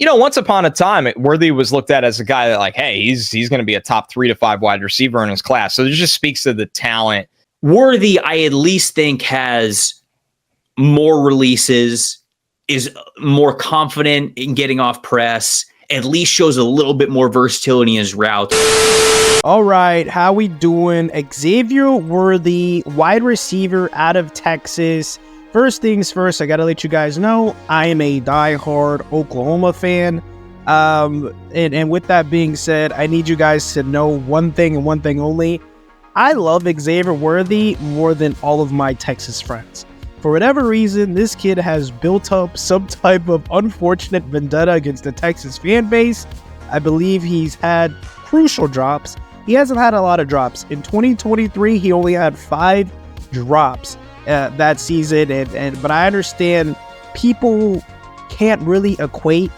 Once upon a time, Worthy was looked at as a guy that, like, hey, he's going to be a top 3 to 5 wide receiver in his class. So it just speaks to the talent. Worthy, I at least think, has more releases, is more confident in getting off press, at least shows a little bit more versatility in his route. All right, how we doing? Xavier Worthy, wide receiver out of Texas. First things first, I gotta let you guys know, I am a diehard Oklahoma fan. And with that being said, I need you guys to know one thing and one thing only. I love Xavier Worthy more than all of my Texas friends. For whatever reason, this kid has built up some type of unfortunate vendetta against the Texas fan base. I believe he's had crucial drops. He hasn't had a lot of drops. In 2023, he only had 5 drops that season. But I understand people can't really equate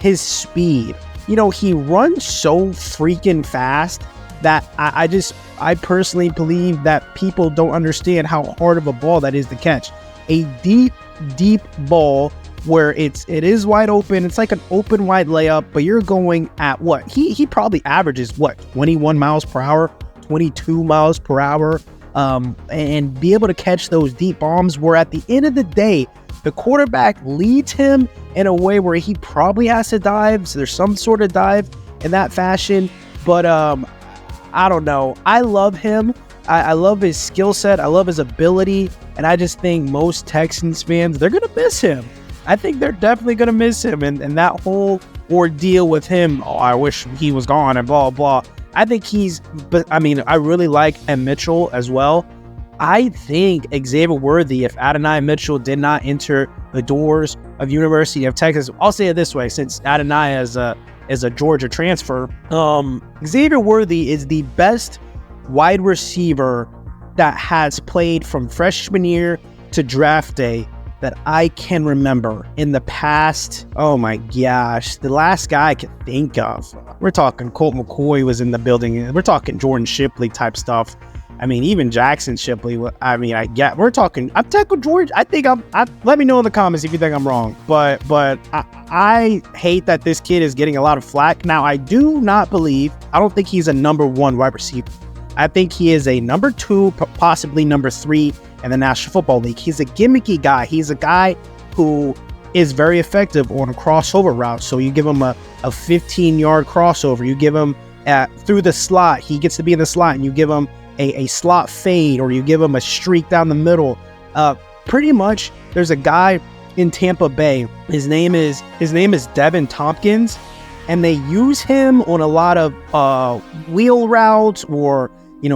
his speed. He runs so freaking fast that I personally believe that people don't understand how hard of a ball that is to catch. A deep ball where it is wide open. It's like an open wide layup, but you're going at what? He probably averages 21 miles per hour, 22 miles per hour, and be able to catch those deep bombs where at the end of the day, the quarterback leads him in a way where he probably has to dive. So there's some sort of dive in that fashion, but I don't know. I love him. I love his skill set. I love his ability. And I just think most Texans fans, they're going to miss him. I think they're definitely going to miss him. And that whole ordeal with him, I wish he was gone and blah, blah. I think I really like M. Mitchell as well. I think Xavier Worthy, if Adonai Mitchell did not enter the doors of University of Texas, I'll say it this way, since Adonai is a Georgia transfer, Xavier Worthy is the best wide receiver that has played from freshman year to draft day that I can remember in the past. Oh my gosh, the last guy I could think of. We're talking Colt McCoy was in the building. We're talking Jordan Shipley type stuff. I mean, even Jackson Shipley. I'm tackling George. Let me know in the comments if you think I'm wrong. But I hate that this kid is getting a lot of flack. Now, I don't think he's a number 1 wide receiver. I think he is a number 2, possibly number 3 in the National Football League. He's a gimmicky guy. He's a guy who is very effective on a crossover route. So you give him a 15-yard crossover. You give him through the slot. He gets to be in the slot, and you give him a slot fade, or you give him a streak down the middle. Pretty much, there's a guy in Tampa Bay. His name is Devin Tompkins, and they use him on a lot of wheel routes or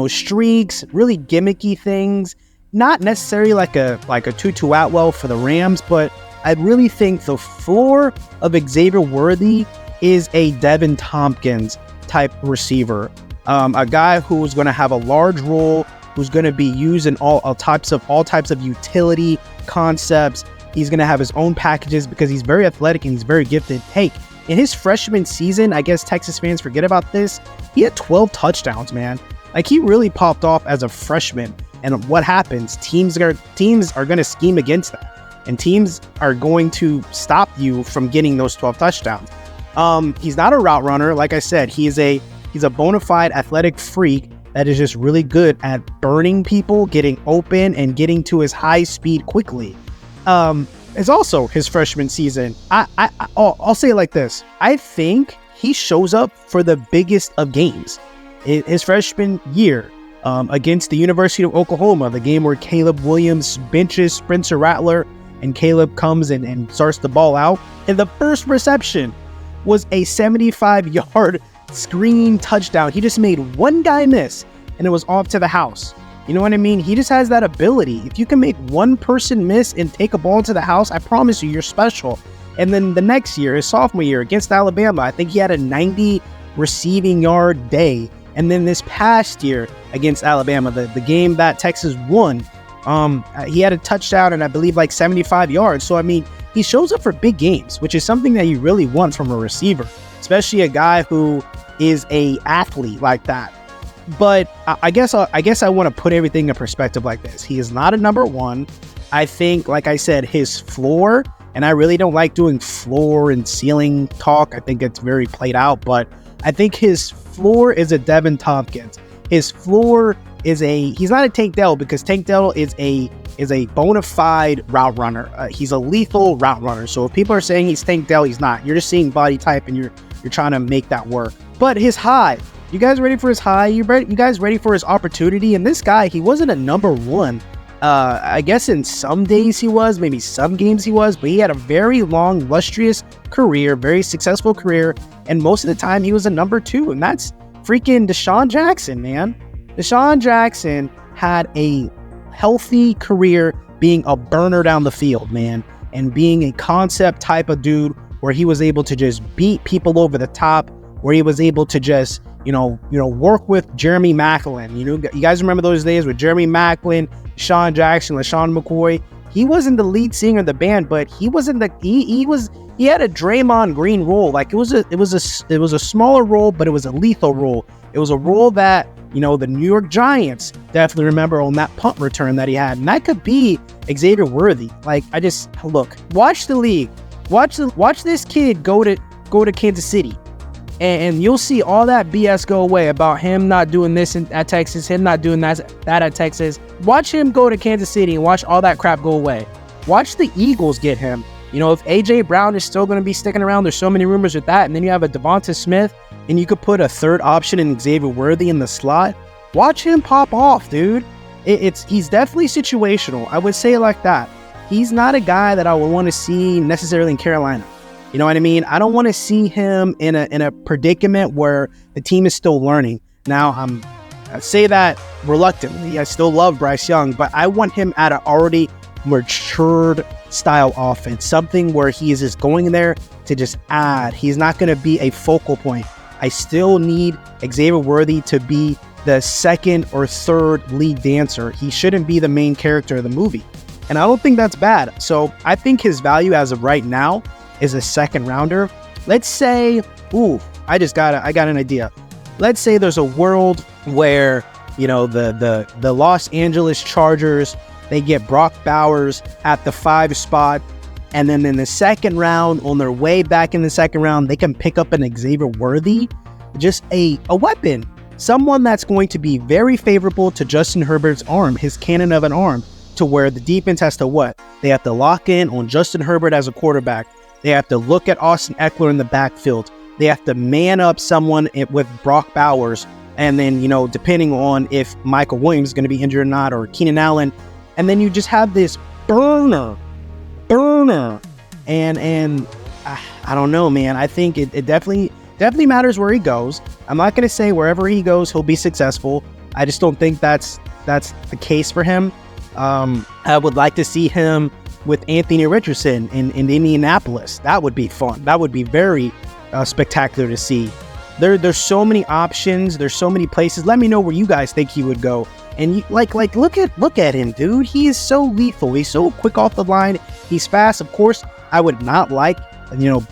streaks, really gimmicky things. Not necessarily like a Tutu Atwell for the Rams, but I really think the floor of Xavier Worthy is a Devin Tompkins type receiver. A guy who's going to have a large role, who's going to be used in all types of utility concepts. He's going to have his own packages because he's very athletic and he's very gifted. Hey, in his freshman season, I guess Texas fans forget about this, he had 12 touchdowns, man. Like, he really popped off as a freshman. And what happens? Teams are going to scheme against that. And teams are going to stop you from getting those 12 touchdowns. He's not a route runner. Like I said, he's a bona fide athletic freak that is just really good at burning people, getting open, and getting to his high speed quickly. It's also his freshman season. I'll say it like this. I think he shows up for the biggest of games. His freshman year against the University of Oklahoma, the game where Caleb Williams benches Spencer Rattler and Caleb comes and starts the ball out. And the first reception was a 75-yard screen touchdown. He just made one guy miss and it was off to the house. You know what I mean? He just has that ability. If you can make one person miss and take a ball to the house, I promise you're special. And then the next year, his sophomore year against Alabama, I think he had a 90 receiving yard day. And then this past year against Alabama, the game that Texas won, he had a touchdown and I believe like 75 yards. So, I mean, he shows up for big games, which is something that you really want from a receiver, especially a guy who is a athlete like that. But I guess I want to put everything in perspective like this. He is not a number 1. I think, like I said, his floor And I really don't like doing floor and ceiling talk. I think it's very played out, but I think his floor is a Devin Tompkins. His floor is he's not a Tank Dell, because Tank Dell is a bona fide route runner. He's a lethal route runner. So if people are saying he's Tank Dell, he's not. You're just seeing body type and you're trying to make that work. But his high, you guys ready for his high? You guys ready for his opportunity? And this guy, he wasn't a number one. I guess in some days he was, maybe some games he was, but he had a very long, illustrious career, very successful career, and most of the time he was a number two, and that's freaking Deshaun Jackson, man. Deshaun Jackson had a healthy career being a burner down the field, man, and being a concept type of dude where he was able to just beat people over the top, where he was able to just, work with Jeremy Maclin. You guys remember those days with Jeremy Maclin, Deshaun Jackson, LaShawn McCoy? He wasn't the lead singer of the band, but he wasn't he had a Draymond Green role. Like it was a smaller role, but it was a lethal role. It was a role that, the New York Giants definitely remember on that punt return that he had. And that could be Xavier Worthy. Like, watch the league. Watch this kid go to Kansas City. And you'll see all that BS go away about him not doing this at Texas, him not doing that at Texas. Watch him go to Kansas City and watch all that crap go away. Watch the Eagles get him. If A.J. Brown is still going to be sticking around, there's so many rumors with that. And then you have a Devonta Smith, and you could put a third option in Xavier Worthy in the slot. Watch him pop off, dude. He's definitely situational. I would say it like that. He's not a guy that I would want to see necessarily in Carolina. You know what I mean? I don't want to see him in a predicament where the team is still learning. Now, I say that reluctantly. I still love Bryce Young, but I want him at an already matured style offense, something where he is just going in there to just add. He's not going to be a focal point. I still need Xavier Worthy to be the second or third lead dancer. He shouldn't be the main character of the movie. And I don't think that's bad. So I think his value as of right now is a second rounder. Let's say, I got an idea. Let's say there's a world where, the Los Angeles Chargers, they get Brock Bowers at the 5 spot, and then in the second round, on their way back in the second round, they can pick up an Xavier Worthy, just a weapon, someone that's going to be very favorable to Justin Herbert's arm, his cannon of an arm, to where the defense has to what? They have to lock in on Justin Herbert as a quarterback. They have to look at Austin Eckler in the backfield. They have to man up someone with Brock Bowers. And then, depending on if Michael Williams is going to be injured or not, or Keenan Allen. And then you just have this burner. And I don't know, man. I think it definitely matters where he goes. I'm not going to say wherever he goes, he'll be successful. I just don't think that's the case for him. I would like to see him with Anthony Richardson in Indianapolis. That would be fun. That would be very spectacular to see. There's so many options. There's so many places. Let me know where you guys think he would go. And look at him, dude. He is so lethal. He's so quick off the line. He's fast. Of course, I would not like,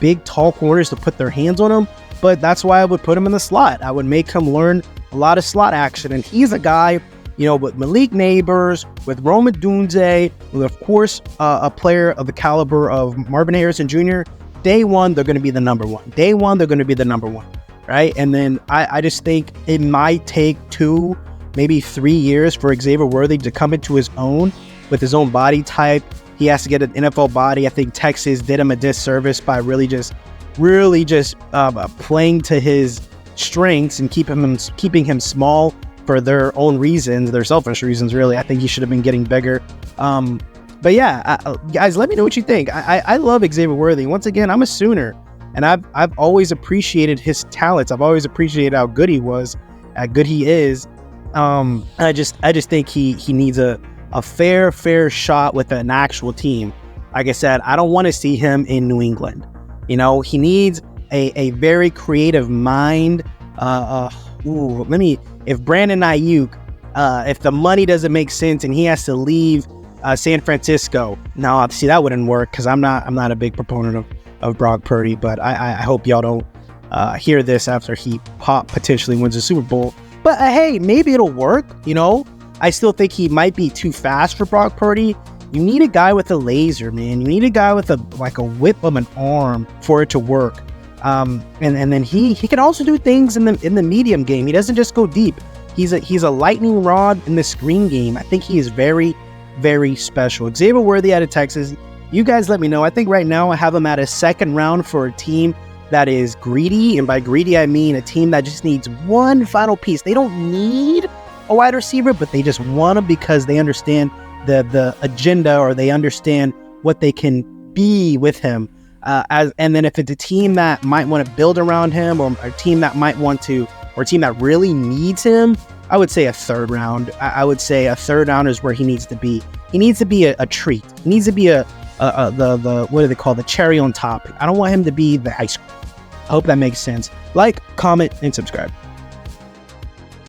big, tall corners to put their hands on him, but that's why I would put him in the slot. I would make him learn a lot of slot action. And he's a guy, with Malik Neighbors, with Rome Odunze, with, of course, a player of the caliber of Marvin Harrison Jr., day one, they're going to be the number one. Right? And then I just think it might take 2, maybe 3 years for Xavier Worthy to come into his own with his own body type. He has to get an NFL body. I think Texas did him a disservice by really just playing to his strengths and keeping him small for their own reasons, their selfish reasons, really. I think he should have been getting bigger. But yeah, guys, let me know what you think. I love Xavier Worthy. Once again, I'm a Sooner, and I've always appreciated his talents. I've always appreciated how good he was, how good he is. I just think he needs a fair shot with an actual team. Like I said, I don't want to see him in New England. He needs a very creative mind. If Brandon Ayuk, if the money doesn't make sense and he has to leave San Francisco, no, see, that wouldn't work, because I'm not a big proponent of Brock Purdy, but I hope y'all don't hear this after he potentially wins the Super Bowl. But hey, maybe it'll work. I still think he might be too fast for Brock Purdy. You need a guy with a laser, man. You need a guy with a whip of an arm for it to work. And then he can also do things in the medium game. He doesn't just go deep. He's a lightning rod in the screen game. I think he is very, very special. Xavier Worthy out of Texas. You guys let me know. I think right now I have him at a second round for a team that is greedy. And by greedy, I mean a team that just needs one final piece. They don't need a wide receiver, but they just want him because they understand the agenda, or they understand what they can be with him. And then if it's a team that might want to build around him, or a team that might want to, or a team that really needs him, I would say a third round. I would say a third round is where he needs to be. He needs to be a treat. He needs to be the what do they call, the cherry on top. I don't want him to be the ice cream. I hope that makes sense. Like, comment, and subscribe.